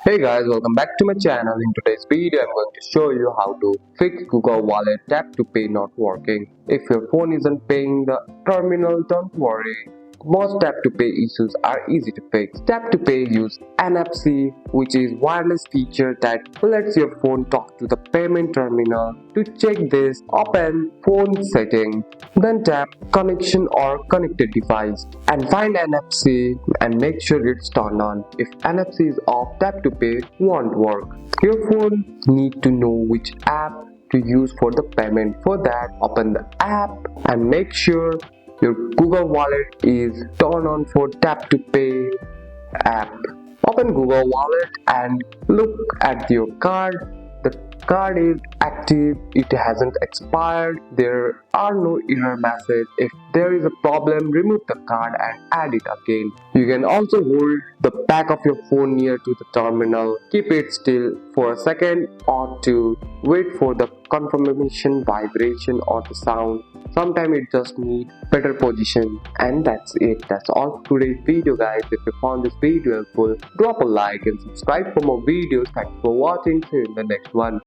Hey guys, welcome back to my channel. In today's video, I'm going to show you how to fix Google Wallet tap to pay not working. If your phone isn't paying the terminal, don't worry. Most tap to pay issues are easy to fix. Tap to pay use NFC, which is wireless feature that lets your phone talk to the payment terminal. To check this, open phone settings, then tap connection or connected device and find NFC and make sure it's turned on. If NFC is off, tap to pay won't work. Your phone needs to know which app to use for the payment. For that, open the app and make sure your Google Wallet is turned on for tap to pay app. Open Google Wallet and look at your card. The card is active, it hasn't expired, there are no error message. If there is a problem, remove the card and add it again. You can also hold the back of your phone near to the terminal. Keep it still for a second or two. Wait for the confirmation vibration or the sound. Sometimes it just needs better position. And that's it. That's all for today's video, guys. If you found this video helpful, drop a like and subscribe for more videos. Thanks for watching. See you in the next one.